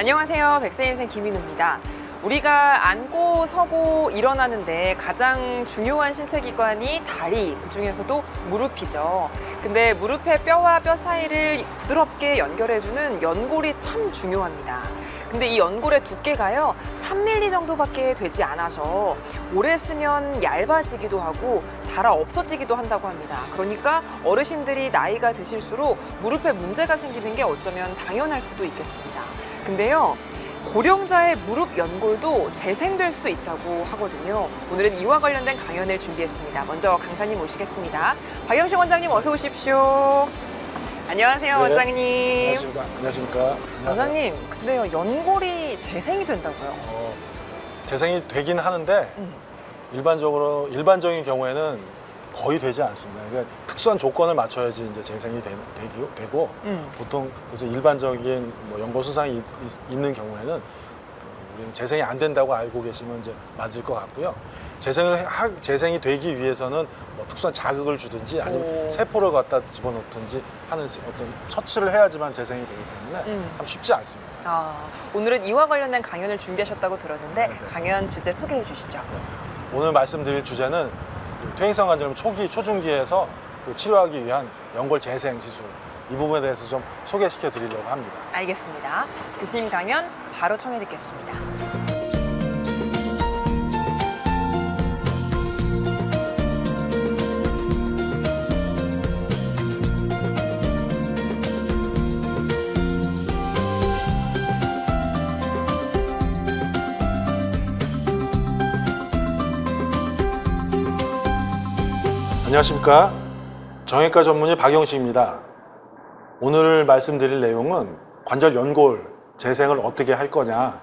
안녕하세요. 백세인생 김인우입니다. 우리가 앉고 서고 일어나는데 가장 중요한 신체기관이 다리, 그중에서도 무릎이죠. 근데 무릎의 뼈와 뼈 사이를 부드럽게 연결해주는 연골이 참 중요합니다. 근데 이 연골의 두께가요 3mm 정도밖에 되지 않아서 오래 쓰면 얇아지기도 하고 닳아 없어지기도 한다고 합니다. 그러니까 어르신들이 나이가 드실수록 무릎에 문제가 생기는 게 어쩌면 당연할 수도 있겠습니다. 근데요 고령자의 무릎 연골도 재생될 수 있다고 하거든요. 오늘은 이와 관련된 강연을 준비했습니다. 먼저 강사님 모시겠습니다. 박영식 원장님 어서 오십시오. 안녕하세요. 네. 원장님. 안녕하십니까. 안녕하십니까. 원장님, 근데요 연골이 재생이 된다고요? 재생이 되긴 하는데 일반적인 경우에는 거의 되지 않습니다. 그러니까 특수한 조건을 맞춰야지 이제 재생이 되고 보통 그래서 일반적인 연골 손상이 있는 경우에는 우리는 재생이 안 된다고 알고 계시면 이제 맞을 것 같고요. 재생이 되기 위해서는 특수한 자극을 주든지 아니면 세포를 갖다 집어넣든지 하는 어떤 처치를 해야지만 재생이 되기 때문에 참 쉽지 않습니다. 오늘은 이와 관련된 강연을 준비하셨다고 들었는데 네네. 강연 주제 소개해 주시죠. 네. 오늘 말씀드릴 주제는 퇴행성 관절염 초기, 초중기에서 치료하기 위한 연골 재생 시술 이 부분에 대해서 좀 소개시켜 드리려고 합니다. 알겠습니다. 교수님 강연 바로 청해 듣겠습니다. 안녕하십니까. 정형외과 전문의 박영식입니다. 오늘 말씀드릴 내용은 관절 연골 재생을 어떻게 할 거냐.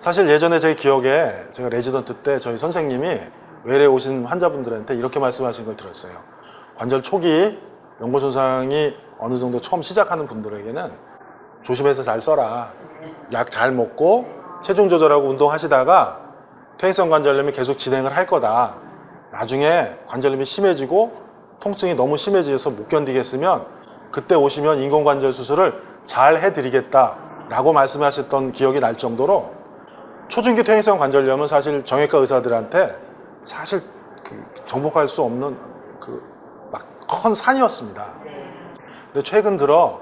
사실 예전에 제 기억에 제가 레지던트 때 저희 선생님이 외래 오신 환자분들한테 이렇게 말씀하신 걸 들었어요. 관절 초기 연골 손상이 어느 정도 처음 시작하는 분들에게는 조심해서 잘 써라. 약 잘 먹고 체중 조절하고 운동하시다가 퇴행성 관절염이 계속 진행을 할 거다. 나중에 관절염이 심해지고 통증이 너무 심해져서 못 견디겠으면 그때 오시면 인공관절 수술을 잘 해드리겠다라고 말씀하셨던 기억이 날 정도로 초중기 퇴행성 관절염은 사실 정형외과 의사들한테 사실 정복할 수 없는 막 큰 산이었습니다. 근데 최근 들어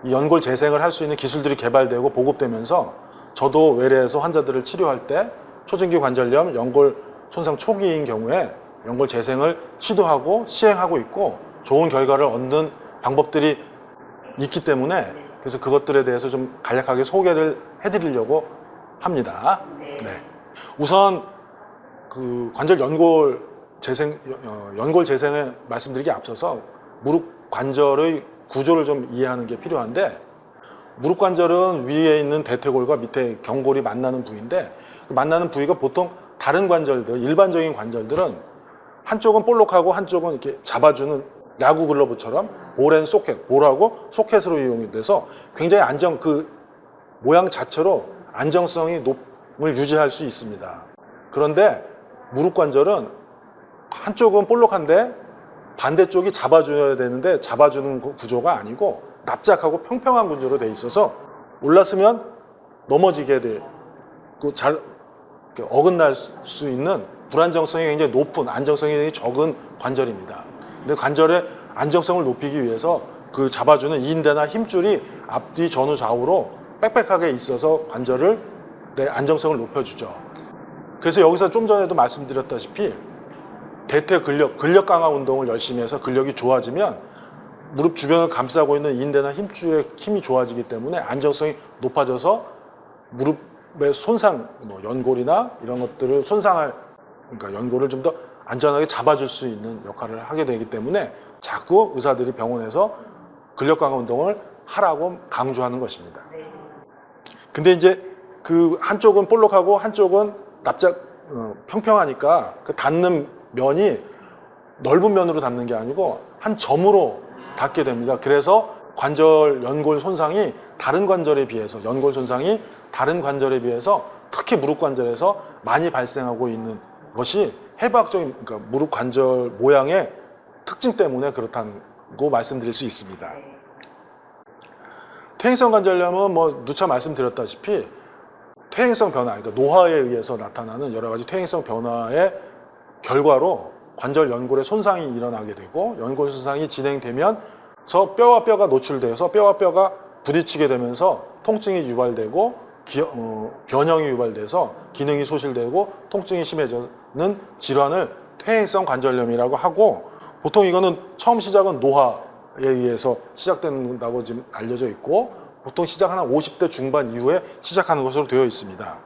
이 연골 재생을 할 수 있는 기술들이 개발되고 보급되면서 저도 외래에서 환자들을 치료할 때 초중기 관절염, 연골 손상 초기인 경우에 연골 재생을 시도하고 시행하고 있고 좋은 결과를 얻는 방법들이 있기 때문에 그래서 그것들에 대해서 좀 간략하게 소개를 해드리려고 합니다. 네. 우선 관절 연골 재생에 말씀드리기 앞서서 무릎 관절의 구조를 좀 이해하는 게 필요한데 무릎 관절은 위에 있는 대퇴골과 밑에 경골이 만나는 부위인데 만나는 부위가 보통 다른 관절들, 일반적인 관절들은 한쪽은 볼록하고 한쪽은 이렇게 잡아주는 야구 글러브처럼 볼앤소켓, 볼하고 소켓으로 이용이 돼서 굉장히 모양 자체로 안정성을 유지할 수 있습니다. 그런데 무릎 관절은 한쪽은 볼록한데 반대쪽이 잡아줘야 되는데 잡아주는 구조가 아니고 납작하고 평평한 구조로 돼 있어서 올랐으면 넘어지게 되고 잘 어긋날 수 있는 불안정성이 굉장히 높은, 안정성이 굉장히 적은 관절입니다. 근데 관절의 안정성을 높이기 위해서 그 잡아주는 인대나 힘줄이 앞뒤 전후 좌우로 빽빽하게 있어서 관절의 안정성을 높여주죠. 그래서 여기서 좀 전에도 말씀드렸다시피 대퇴 근력 강화 운동을 열심히 해서 근력이 좋아지면 무릎 주변을 감싸고 있는 인대나 힘줄의 힘이 좋아지기 때문에 안정성이 높아져서 무릎의 손상, 연골이나 이런 것들을 그러니까 연골을 좀 더 안전하게 잡아줄 수 있는 역할을 하게 되기 때문에 자꾸 의사들이 병원에서 근력 강화 운동을 하라고 강조하는 것입니다. 근데 이제 한쪽은 볼록하고 한쪽은 평평하니까 그 닿는 면이 넓은 면으로 닿는 게 아니고 한 점으로 닿게 됩니다. 그래서 연골 손상이 다른 관절에 비해서 특히 무릎 관절에서 많이 발생하고 있는 것이 해부학적인 그러니까 무릎 관절 모양의 특징 때문에 그렇다고 말씀드릴 수 있습니다. 퇴행성 관절염은 뭐 누차 말씀드렸다시피 퇴행성 변화, 그러니까 노화에 의해서 나타나는 여러 가지 퇴행성 변화의 결과로 관절 연골에 손상이 일어나게 되고 연골 손상이 진행되면서 뼈와 뼈가 노출돼서 뼈와 뼈가 부딪히게 되면서 통증이 유발되고 변형이 유발돼서 기능이 소실되고 통증이 심해지는 질환을 퇴행성 관절염이라고 하고 보통 이거는 처음 시작은 노화에 의해서 시작된다고 지금 알려져 있고 보통 시작 한 50대 중반 이후에 시작하는 것으로 되어 있습니다.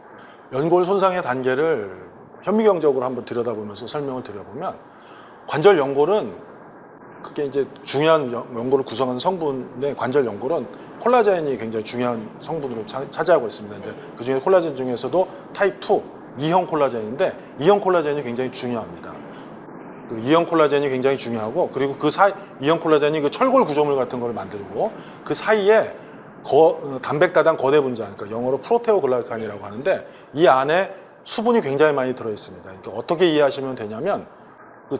연골 손상의 단계를 현미경적으로 한번 들여다보면서 설명을 드려보면 관절 연골은 그게 이제 중요한 연골을 구성하는 성분의 관절 연골은 콜라겐이 굉장히 중요한 성분으로 차지하고 있습니다. 이제 그 중에 콜라겐 중에서도 타입 2, 2형 콜라겐인데 2형 콜라겐이 굉장히 중요합니다. 그 2형 콜라겐이 굉장히 중요하고 그리고 그 사이 2형 콜라겐이 그 철골 구조물 같은 걸 만들고 그 사이에 단백다당 거대 분자, 그러니까 영어로 프로테오글라이칸이라고 하는데 이 안에 수분이 굉장히 많이 들어 있습니다. 그러니까 어떻게 이해하시면 되냐면 그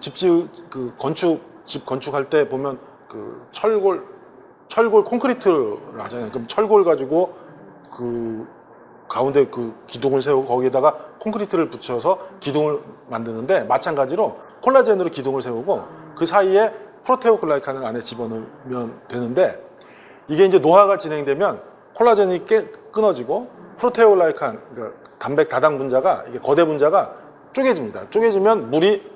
집 건축할 때 보면 그 철골 콘크리트를 하잖아요. 그럼 철골 가지고 그 가운데 그 기둥을 세우고 거기에다가 콘크리트를 붙여서 기둥을 만드는데 마찬가지로 콜라겐으로 기둥을 세우고 그 사이에 프로테오글라이칸을 안에 집어넣으면 되는데 이게 이제 노화가 진행되면 콜라겐이 끊어지고 프로테오글라이칸, 그러니까 단백 다당 분자가 이게 거대 분자가 쪼개집니다. 쪼개지면 물이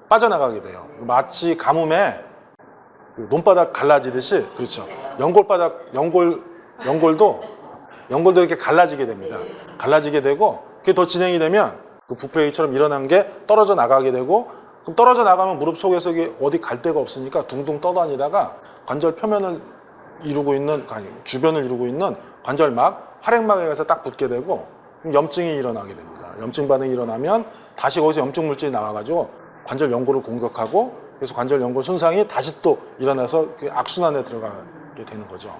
빠져나가게 돼요. 마치 가뭄에 그 논바닥 갈라지듯이 그렇죠. 연골도 이렇게 갈라지게 됩니다. 갈라지게 되고 그게 더 진행이 되면 그 부프레이처럼 일어난 게 떨어져 나가게 되고 그럼 떨어져 나가면 무릎 속에서 이게 어디 갈 데가 없으니까 둥둥 떠다니다가 관절 표면을 이루고 있는 주변을 이루고 있는 관절막, 활액막에 가서 딱 붙게 되고 염증이 일어나게 됩니다. 염증 반응이 일어나면 다시 거기서 염증 물질이 나와가지고 관절 연골을 공격하고 그래서 관절 연골 손상이 다시 또 일어나서 그 악순환에 들어가게 되는 거죠.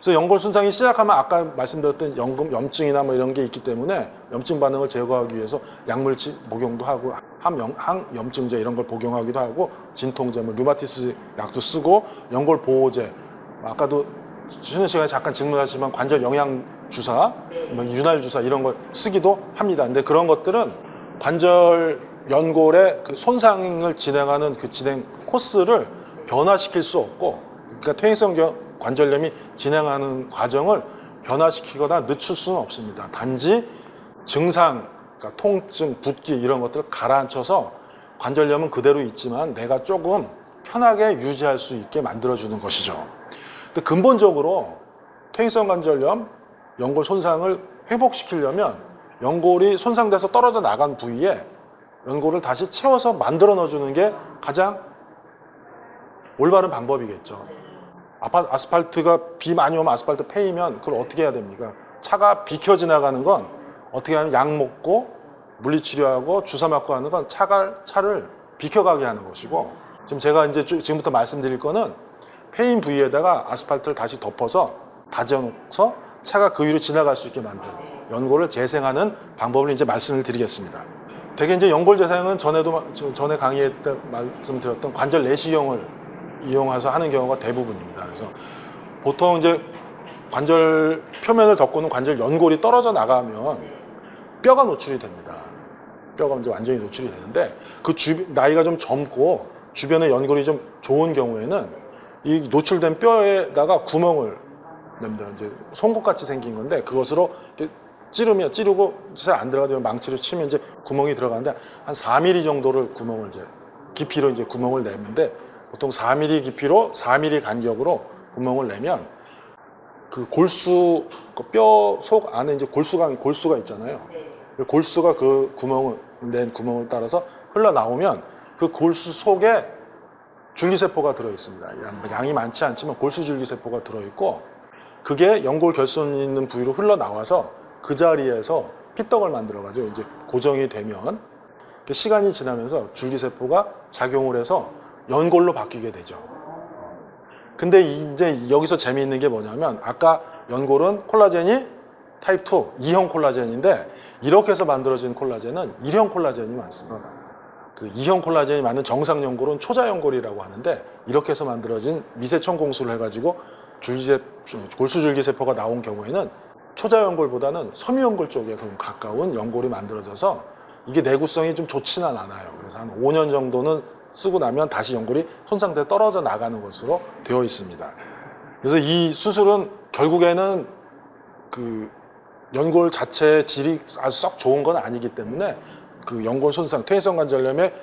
그래서 연골 손상이 시작하면 아까 말씀드렸던 염증이나 뭐 이런 게 있기 때문에 염증 반응을 제거하기 위해서 약물 복용도 하고 항염증제 이런 걸 복용하기도 하고 진통제, 뭐 류마티스 약도 쓰고 연골 보호제, 아까도 쉬는 시간에 잠깐 질문하시지만 관절 영양 주사, 뭐 윤활 주사 이런 걸 쓰기도 합니다. 근데 그런 것들은 관절 연골의 그 손상을 진행하는 그 진행 코스를 변화시킬 수 없고, 그러니까 퇴행성 관절염이 진행하는 과정을 변화시키거나 늦출 수는 없습니다. 단지 증상, 그러니까 통증, 붓기 이런 것들을 가라앉혀서 관절염은 그대로 있지만 내가 조금 편하게 유지할 수 있게 만들어주는 것이죠. 근데 근본적으로 퇴행성 관절염, 연골 손상을 회복시키려면 연골이 손상돼서 떨어져 나간 부위에 연골을 다시 채워서 만들어 넣어주는 게 가장 올바른 방법이겠죠. 아스팔트가 비 많이 오면 아스팔트 패이면 그걸 어떻게 해야 됩니까? 차가 비켜 지나가는 건 어떻게 하면 약 먹고 물리치료하고 주사 맞고 하는 건 차를 비켜가게 하는 것이고, 지금 제가 이제 지금부터 말씀드릴 거는 패인 부위에다가 아스팔트를 다시 덮어서 다져놓고서 차가 그 위로 지나갈 수 있게 만든 연골을 재생하는 방법을 이제 말씀을 드리겠습니다. 대개 이제 연골 재생은 전에 강의에 때 말씀드렸던 관절 내시경을 이용해서 하는 경우가 대부분입니다. 그래서 보통 이제 관절 표면을 덮고는 관절 연골이 떨어져 나가면 뼈가 노출이 됩니다. 뼈가 이제 완전히 노출이 되는데 그 나이가 좀 젊고 주변에 연골이 좀 좋은 경우에는 이 노출된 뼈에다가 구멍을 냅니다. 이제 송곳같이 생긴 건데 그것으로 이렇게 찌르고 잘 안 들어가도 망치로 치면 이제 구멍이 들어가는데 한 4mm 정도를 구멍을 이제 깊이로 이제 구멍을 내는데 보통 4mm 깊이로 4mm 간격으로 구멍을 내면 그 골수, 그 뼈 속 안에 이제 골수가 있잖아요. 골수가 그 낸 구멍을 따라서 흘러나오면 그 골수 속에 줄기세포가 들어있습니다. 양이 많지 않지만 골수 줄기세포가 들어있고 그게 연골 결손이 있는 부위로 흘러나와서 그 자리에서 피떡을 만들어가지고 이제 고정이 되면 시간이 지나면서 줄기세포가 작용을 해서 연골로 바뀌게 되죠. 근데 이제 여기서 재미있는 게 뭐냐면 아까 연골은 콜라겐이 타입 2, 2형 콜라겐인데 이렇게 해서 만들어진 콜라겐은 1형 콜라겐이 많습니다. 그 2형 콜라겐이 많은 정상 연골은 초자 연골이라고 하는데 이렇게 해서 만들어진 미세 천공수를 해가지고 골수줄기 세포가 나온 경우에는 초자연골보다는 섬유연골 쪽에 좀 가까운 연골이 만들어져서 이게 내구성이 좀 좋지는 않아요. 그래서 한 5년 정도는 쓰고 나면 다시 연골이 손상돼 떨어져 나가는 것으로 되어 있습니다. 그래서 이 수술은 결국에는 그 연골 자체의 질이 아주 썩 좋은 건 아니기 때문에 그 연골 손상, 퇴행성 관절염의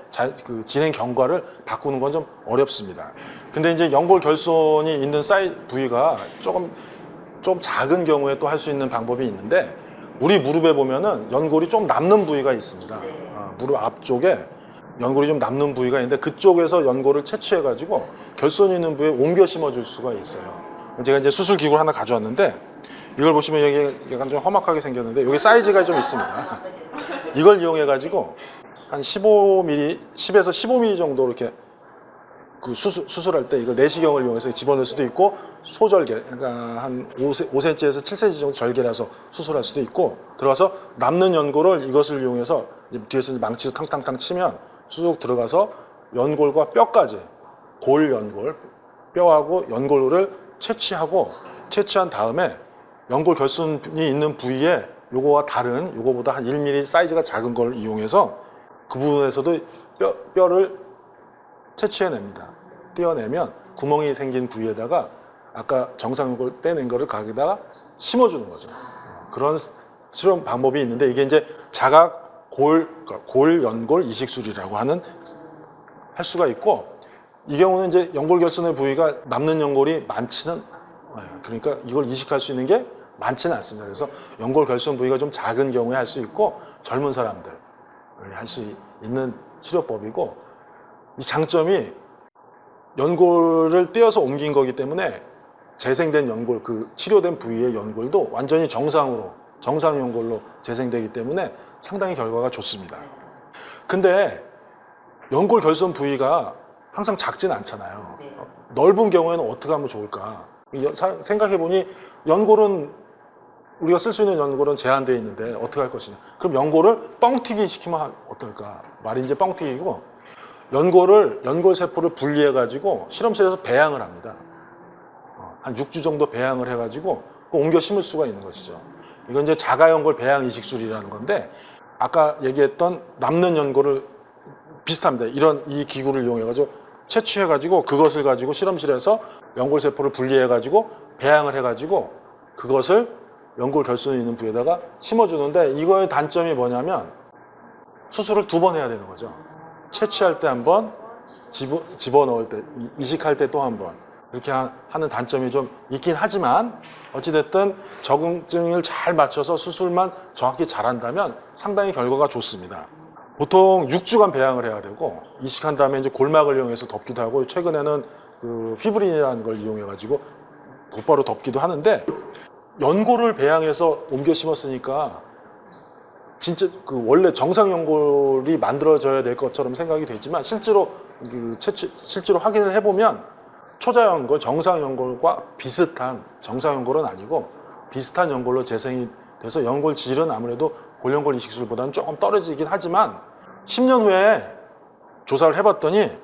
그 진행 경과를 바꾸는 건 좀 어렵습니다. 근데 이제 연골 결손이 있는 부위가 조금 작은 경우에 또 할 수 있는 방법이 있는데, 우리 무릎에 보면은 연골이 좀 남는 부위가 있습니다. 무릎 앞쪽에 연골이 좀 남는 부위가 있는데 그쪽에서 연골을 채취해가지고 결손이 있는 부위에 옮겨 심어줄 수가 있어요. 제가 이제 수술 기구를 하나 가져왔는데, 이걸 보시면 여기 약간 좀 험악하게 생겼는데 여기 사이즈가 좀 있습니다. 이걸 이용해가지고 한 15mm, 10에서 15mm 정도 이렇게 그 수술할 때 이거 내시경을 이용해서 집어넣을 수도 있고, 소절개, 그러니까 한 5cm에서 7cm 정도 절개라서 수술할 수도 있고, 들어가서 남는 연골을 이것을 이용해서 뒤에서 망치로 탕탕탕 치면 쑥 들어가서 연골과 뼈까지, 골 연골, 뼈하고 연골을 채취한 다음에 연골 결손이 있는 부위에 요거와 다른, 요거보다 한 1mm 사이즈가 작은 걸 이용해서 그 부분에서도 뼈를 채취해냅니다. 떼어내면 구멍이 생긴 부위에다가 아까 정상골 떼낸 거를 거기다가 심어주는 거죠. 그런 실험 방법이 있는데, 이게 이제 자각 골 연골 이식술이라고 할 수가 있고, 이 경우는 이제 연골 결손의 부위가 남는 연골이 많지는, 그러니까 이걸 이식할 수 있는 게 많지는 않습니다. 그래서 연골 결손 부위가 좀 작은 경우에 할 수 있고, 젊은 사람들 할 수 있는 치료법이고, 이 장점이 연골을 떼어서 옮긴 거기 때문에 재생된 연골, 그 치료된 부위의 연골도 완전히 정상 연골로 재생되기 때문에 상당히 결과가 좋습니다. 근데 연골 결손 부위가 항상 작진 않잖아요. 넓은 경우에는 어떻게 하면 좋을까? 생각해보니 연골은, 우리가 쓸 수 있는 연골은 제한되어 있는데 어떻게 할 것이냐. 그럼 연골을 뻥튀기 시키면 어떨까? 말이 이제 뻥튀기고, 연골 세포를 분리해가지고 실험실에서 배양을 합니다. 한 6주 정도 배양을 해가지고 옮겨 심을 수가 있는 것이죠. 이건 이제 자가연골 배양 이식술이라는 건데, 아까 얘기했던 남는 연골을 비슷합니다. 이 기구를 이용해가지고 채취해가지고 그것을 가지고 실험실에서 연골 세포를 분리해가지고 배양을 해가지고 그것을 연골 결손이 있는 부위에다가 심어주는데, 이거의 단점이 뭐냐면 수술을 2번 해야 되는 거죠. 채취할 때 한 번, 집어넣을 때, 이식할 때 또 한 번, 이렇게 하는 단점이 좀 있긴 하지만, 어찌됐든 적응증을 잘 맞춰서 수술만 정확히 잘한다면 상당히 결과가 좋습니다. 보통 6주간 배양을 해야 되고, 이식한 다음에 이제 골막을 이용해서 덮기도 하고, 최근에는 그 피브린이라는 걸 이용해가지고 곧바로 덮기도 하는데, 연골을 배양해서 옮겨 심었으니까 진짜 그 원래 정상 연골이 만들어져야 될 것처럼 생각이 되지만, 실제로 확인을 해보면 초자 연골, 정상 연골과 비슷한, 정상 연골은 아니고 비슷한 연골로 재생이 돼서 연골 질은 아무래도 골연골 이식술보다는 조금 떨어지긴 하지만, 10년 후에 조사를 해봤더니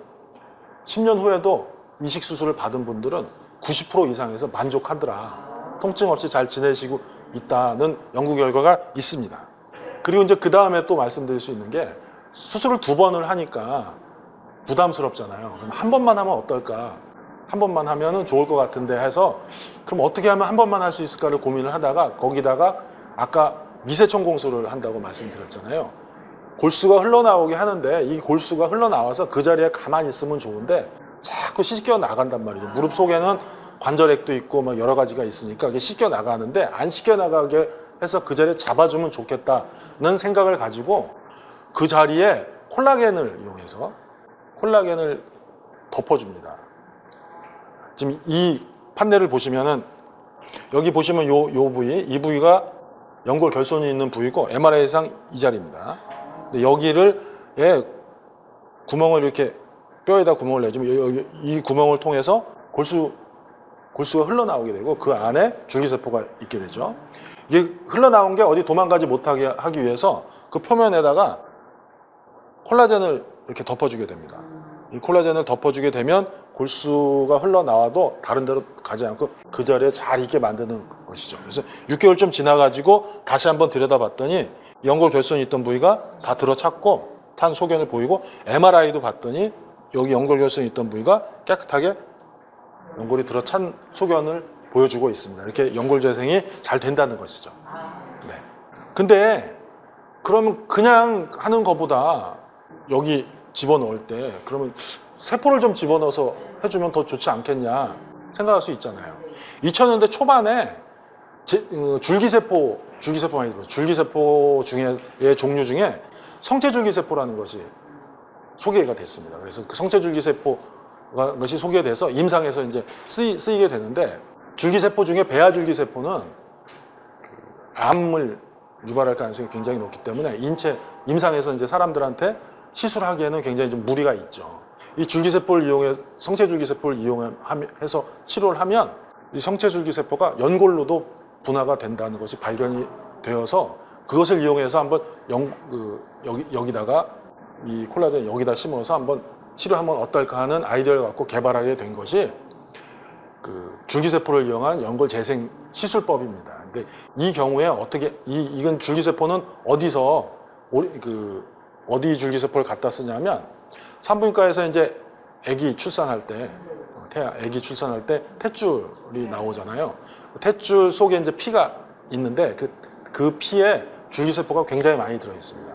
10년 후에도 이식 수술을 받은 분들은 90% 이상에서 만족하더라. 통증 없이 잘 지내시고 있다는 연구 결과가 있습니다. 그리고 이제 그 다음에 또 말씀드릴 수 있는 게, 수술을 2번을 하니까 부담스럽잖아요. 그럼 한 번만 하면 어떨까? 한 번만 하면은 좋을 것 같은데 해서, 그럼 어떻게 하면 한 번만 할 수 있을까를 고민을 하다가, 거기다가 아까 미세천공술을 한다고 말씀드렸잖아요. 골수가 흘러나오게 하는데, 이 골수가 흘러나와서 그 자리에 가만히 있으면 좋은데 자꾸 씻겨 나간단 말이죠. 무릎 속에는 관절액도 있고 막 여러 가지가 있으니까 이게 씻겨 나가는데, 안 씻겨 나가게 해서 그 자리에 잡아주면 좋겠다는 생각을 가지고 그 자리에 콜라겐을 이용해서 콜라겐을 덮어줍니다. 지금 이 판넬을 보시면은, 여기 보시면 요 부위, 이 부위가 연골 결손이 있는 부위고 MRI상 이 자리입니다. 근데 여기를 구멍을 이렇게 뼈에다 구멍을 내주면 이 구멍을 통해서 골수가 흘러나오게 되고, 그 안에 줄기세포가 있게 되죠. 이게 흘러나온 게 어디 도망가지 못하게 하기 위해서 그 표면에다가 콜라겐을 이렇게 덮어주게 됩니다. 이 콜라겐을 덮어주게 되면 골수가 흘러나와도 다른 데로 가지 않고 그 자리에 잘 있게 만드는 것이죠. 그래서 6개월 좀 지나가지고 다시 한번 들여다봤더니 연골 결손이 있던 부위가 다 들어찼고 탄 소견을 보이고 MRI도 봤더니 여기 연골 결손이 있던 부위가 깨끗하게 연골이 들어찬 소견을 보여주고 있습니다. 이렇게 연골 재생이 잘 된다는 것이죠. 네. 근데 그러면 그냥 하는 것보다 여기 집어넣을 때 그러면 세포를 좀 집어넣어서 해주면 더 좋지 않겠냐 생각할 수 있잖아요. 2000년대 초반에 줄기세포 중에의 종류 중에 성체줄기세포라는 것이 소개가 됐습니다. 그래서 그 성체줄기세포가 것이 소개돼서 임상에서 이제 쓰이게 되는데 줄기세포 중에 배아줄기세포는 암을 유발할 가능성이 굉장히 높기 때문에 임상에서 이제 사람들한테 시술하기에는 굉장히 좀 무리가 있죠. 이 줄기세포를 이용해 성체줄기세포를 이용해서 치료를 하면 이 성체줄기세포가 연골로도 분화가 된다는 것이 발견이 되어서 그것을 이용해서 한번 여기다가 이 콜라겐 여기다 심어서 한번 치료하면 어떨까 하는 아이디어를 갖고 개발하게 된 것이 그 줄기세포를 이용한 연골 재생 시술법입니다. 근데 이 경우에 어떻게 이건 줄기세포는 어디 줄기세포를 갖다 쓰냐면 산부인과에서 이제 아기 출산할 때 탯줄이 나오잖아요. 탯줄 속에 이제 피가 있는데 그 피에 줄기세포가 굉장히 많이 들어 있습니다.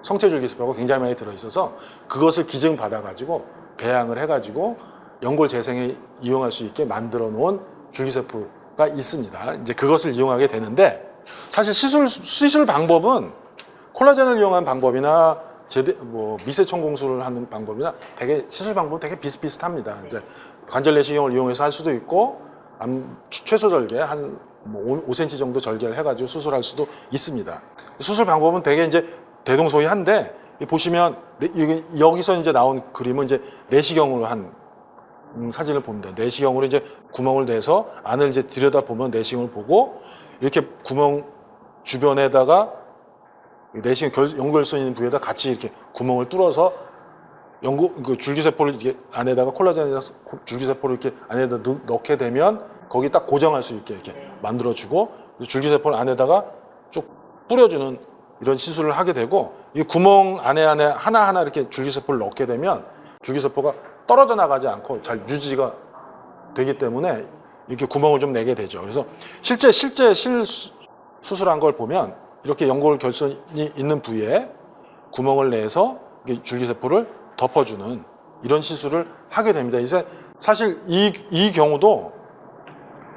성체줄기세포가 굉장히 많이 들어 있어서 그것을 기증 받아 가지고 배양을 해 가지고 연골 재생에 이용할 수 있게 만들어 놓은 줄기세포가 있습니다. 이제 그것을 이용하게 되는데 사실 시술 방법은 콜라겐을 이용한 방법이나 미세천공술을 하는 방법이나 시술 방법은 되게 비슷비슷합니다. 이제 관절 내시경을 이용해서 할 수도 있고 최소 절개 한 5cm 정도 절개를 해가지고 수술할 수도 있습니다. 수술 방법은 되게 이제 대동소이한데 보시면 여기서 이제 나온 그림은 이제 내시경으로 한 사진을 봅니다. 내시경으로 이제 구멍을 내서 안을 이제 들여다 보면 내시경을 보고 이렇게 구멍 주변에다가 내시경 연골선 있는 부위에다 같이 이렇게 구멍을 뚫어서 줄기세포를 이렇게 안에다가 콜라겐에다 줄기세포를 이렇게 안에다 넣게 되면 거기 딱 고정할 수 있게 이렇게 만들어주고 줄기세포를 안에다가 쭉 뿌려주는 이런 시술을 하게 되고 이 구멍 안에 하나하나 이렇게 줄기세포를 넣게 되면 줄기세포가 떨어져 나가지 않고 잘 유지가 되기 때문에 이렇게 구멍을 좀 내게 되죠. 그래서 실제 수술한 걸 보면 이렇게 연골 결손이 있는 부위에 구멍을 내서 줄기세포를 덮어주는 이런 시술을 하게 됩니다. 이제 사실 이 경우도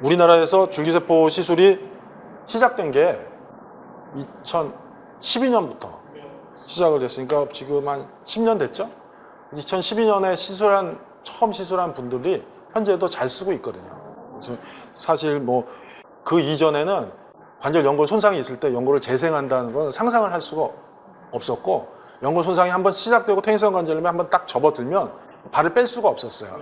우리나라에서 줄기세포 시술이 시작된 게 2012년부터 시작을 됐으니까 지금 한 10년 됐죠? 2012년에 처음 시술한 분들이 현재도 잘 쓰고 있거든요. 그래서 사실 그 이전에는 관절 연골 손상이 있을 때 연골을 재생한다는 건 상상을 할 수가 없었고 연골 손상이 한번 시작되고 퇴행성 관절염이 한번 딱 접어들면 발을 뺄 수가 없었어요.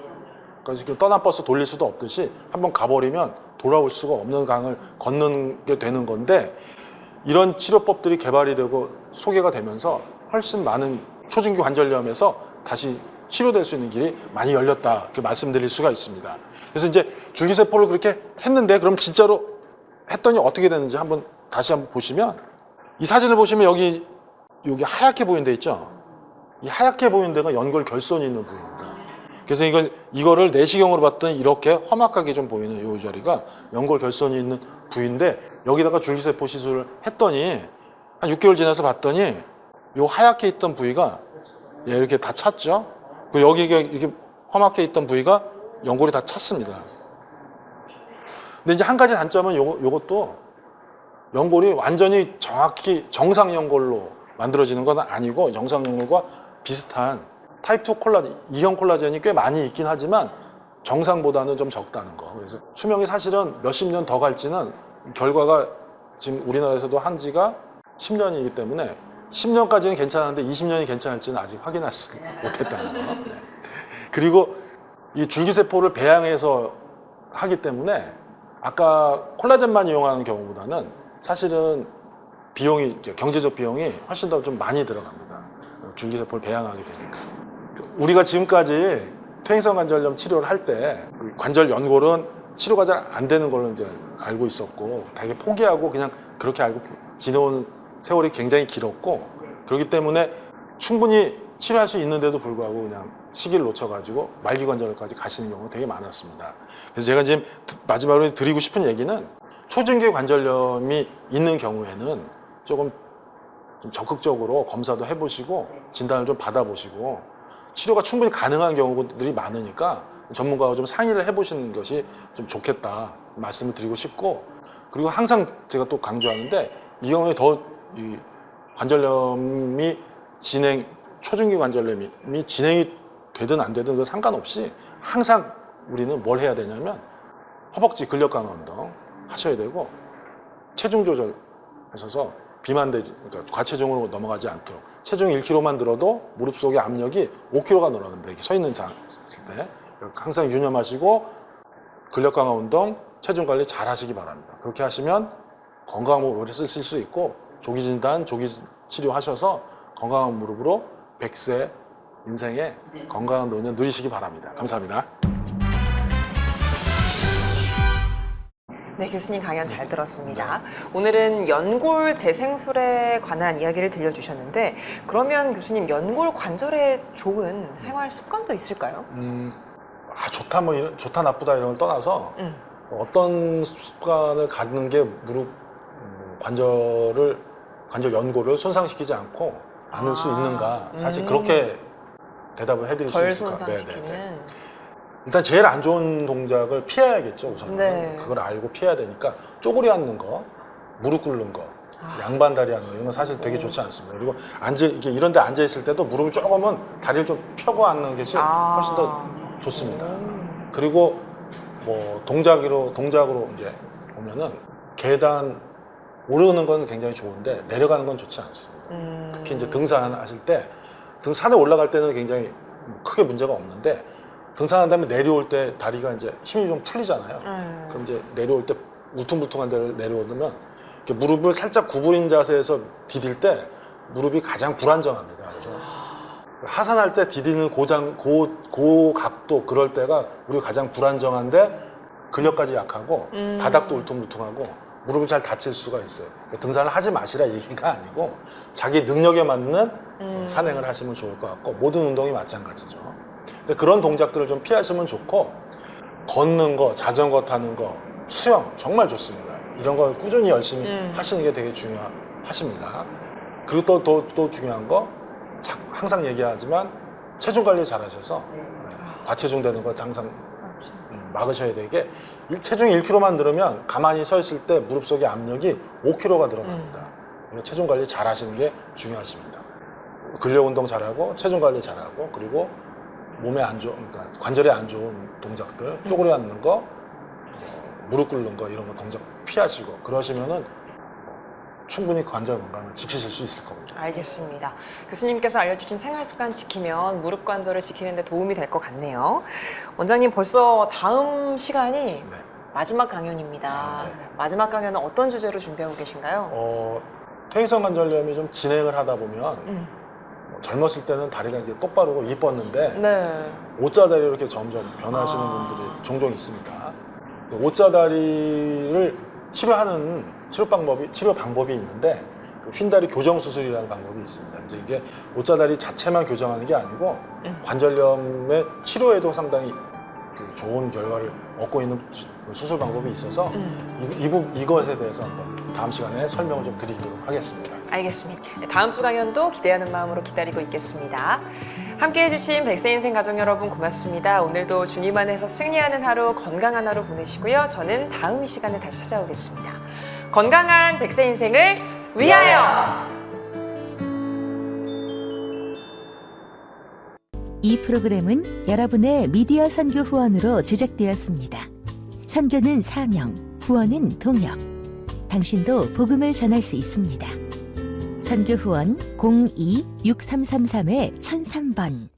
그래서 떠난 버스 돌릴 수도 없듯이 한번 가버리면 돌아올 수가 없는 강을 걷는 게 되는 건데 이런 치료법들이 개발이 되고 소개가 되면서 훨씬 많은 초진기 관절염에서 다시 치료될 수 있는 길이 많이 열렸다 이렇게 말씀드릴 수가 있습니다. 그래서 이제 줄기세포를 그렇게 했는데 그럼 진짜로 했더니 어떻게 되는지 다시 한번 보시면 이 사진을 보시면 여기 하얗게 보이는 데 있죠. 이 하얗게 보이는 데가 연골 결손이 있는 부위입니다. 그래서 이거를 내시경으로 봤더니 이렇게 험악하게 좀 보이는 이 자리가 연골 결손이 있는 부위인데 여기다가 줄기세포 시술을 했더니 한 6개월 지나서 봤더니 이 하얗게 있던 부위가 이렇게 다 찼죠. 그리고 여기가 이렇게 험하게 있던 부위가 연골이 다 찼습니다. 근데 이제 한 가지 단점은 요것도 연골이 완전히 정확히 정상 연골로 만들어지는 건 아니고 정상 연골과 비슷한 타입 2 콜라겐, 2형 콜라겐이 꽤 많이 있긴 하지만 정상보다는 좀 적다는 거. 그래서 수명이 사실은 몇십 년 더 갈지는 결과가 지금 우리나라에서도 한 지가 10년이기 때문에 10년까지는 괜찮은데 20년이 괜찮을지는 아직 확인하지 못했다는 거. 네. 그리고 이 줄기세포를 배양해서 하기 때문에 아까 콜라겐만 이용하는 경우보다는 사실은 경제적 비용이 훨씬 더 좀 많이 들어갑니다. 줄기세포를 배양하게 되니까. 우리가 지금까지 퇴행성 관절염 치료를 할 때 관절 연골은 치료가 잘 안 되는 걸로 이제 알고 있었고 되게 포기하고 그냥 그렇게 알고 지내온 세월이 굉장히 길었고 그렇기 때문에 충분히 치료할 수 있는데도 불구하고 그냥 시기를 놓쳐가지고 말기 관절까지 가시는 경우가 되게 많았습니다. 그래서 제가 지금 마지막으로 드리고 싶은 얘기는 초중기 관절염이 있는 경우에는 조금 좀 적극적으로 검사도 해보시고 진단을 좀 받아보시고 치료가 충분히 가능한 경우들이 많으니까 전문가와 좀 상의를 해보시는 것이 좀 좋겠다 말씀을 드리고 싶고 그리고 항상 제가 또 강조하는데 이 경우에 더 이 관절염이 초중기 관절염이 진행이 되든 안 되든 그 상관없이 항상 우리는 뭘 해야 되냐면 허벅지 근력 강화 운동 하셔야 되고 체중 조절 하셔서 비만되지 그러니까 과체중으로 넘어가지 않도록 체중 1kg만 들어도 무릎 속의 압력이 5kg가 늘어납니다. 이렇게 서 있는 자 있을 때 항상 유념하시고 근력 강화 운동, 체중 관리 잘 하시기 바랍니다. 그렇게 하시면 건강한 무릎 오래 쓰실 수 있고 조기 진단, 조기 치료 하셔서 건강한 무릎으로 100세 인생에 건강한 노년 누리시기 바랍니다. 감사합니다. 네, 교수님 강연 잘 들었습니다. 오늘은 연골 재생술에 관한 이야기를 들려주셨는데 그러면 교수님 연골 관절에 좋은 생활 습관도 있을까요? 좋다 좋다 나쁘다 이런 걸 떠나서 어떤 습관을 갖는 게 무릎 관절 연골을 손상시키지 않고 않을 수 있는가 사실 그렇게 대답을 해드릴 수 덜 있을 것 같아요. 손상시키는. 일단 제일 안 좋은 동작을 피해야겠죠 우선. 네. 그걸 알고 피해야 되니까 쪼그리 앉는 거, 무릎 꿇는 거, 양반 다리 하는 거 이런 건 사실 되게 좋지 않습니다. 그리고 이렇게 이런 데 앉아 있을 때도 무릎을 조금은 다리를 좀 펴고 앉는 것이 훨씬 더 좋습니다. 그리고 뭐 동작으로 이제 보면은 계단 오르는 건 굉장히 좋은데 내려가는 건 좋지 않습니다. 특히 이제 등산하실 때 산에 올라갈 때는 굉장히 크게 문제가 없는데 등산한 다음에 내려올 때 다리가 이제 힘이 좀 풀리잖아요. 그럼 이제 내려올 때 울퉁불퉁한 데를 내려오면 이렇게 무릎을 살짝 구부린 자세에서 디딜 때 무릎이 가장 불안정합니다. 그래서 하산할 때 디디는 고각도 그럴 때가 우리가 가장 불안정한데 근력까지 약하고 바닥도 울퉁불퉁하고 무릎을 잘 다칠 수가 있어요. 등산을 하지 마시라 얘기가 아니고 자기 능력에 맞는 산행을 하시면 좋을 것 같고 모든 운동이 마찬가지죠. 근데 그런 동작들을 좀 피하시면 좋고 걷는 거, 자전거 타는 거, 수영 정말 좋습니다. 이런 걸 꾸준히 열심히 하시는 게 되게 중요하십니다. 그리고 또 중요한 거 항상 얘기하지만 체중 관리 잘 하셔서 과체중 되는 거 항상 막으셔야 되게 체중이 1kg만 늘으면 가만히 서 있을 때 무릎 속의 압력이 5kg가 늘어납니다. 체중 관리 잘 하시는 게 중요하십니다. 근력 운동 잘하고 체중 관리 잘하고 그리고 몸에 안 좋은 그러니까 관절에 안 좋은 동작들 쪼그려 앉는 거 무릎 꿇는 거 이런 거 동작 피하시고 그러시면은 충분히 관절 건강을 지키실 수 있을 겁니다. 알겠습니다. 교수님께서 알려주신 생활 습관 지키면 무릎 관절을 지키는 데 도움이 될 것 같네요. 원장님 벌써 다음 시간이 마지막 강연입니다. 네. 마지막 강연은 어떤 주제로 준비하고 계신가요? 퇴행성 관절염이 좀 진행을 하다 보면 젊었을 때는 다리가 이제 똑바르고 이뻤는데 네. 오자다리로 이렇게 점점 변하시는 분들이 종종 있습니다. 오자다리를 치료하는 치료 방법이 있는데 휜다리 교정 수술이라는 방법이 있습니다. 이제 이게 오자다리 자체만 교정하는 게 아니고 관절염의 치료에도 상당히 좋은 결과를 얻고 있는 수술 방법이 있어서 이것에 대해서 한번 다음 시간에 설명을 좀 드리도록 하겠습니다. 알겠습니다. 다음 주 강연도 기대하는 마음으로 기다리고 있겠습니다. 함께해 주신 백세인생 가족 여러분 고맙습니다. 오늘도 주님 안에서 승리하는 하루, 건강한 하루 보내시고요. 저는 다음 이 시간에 다시 찾아오겠습니다. 건강한 백세인생을 위하여! 이 프로그램은 여러분의 미디어 선교 후원으로 제작되었습니다. 선교는 사명, 후원은 동역. 당신도 복음을 전할 수 있습니다. 선교 후원 02-6333-1003번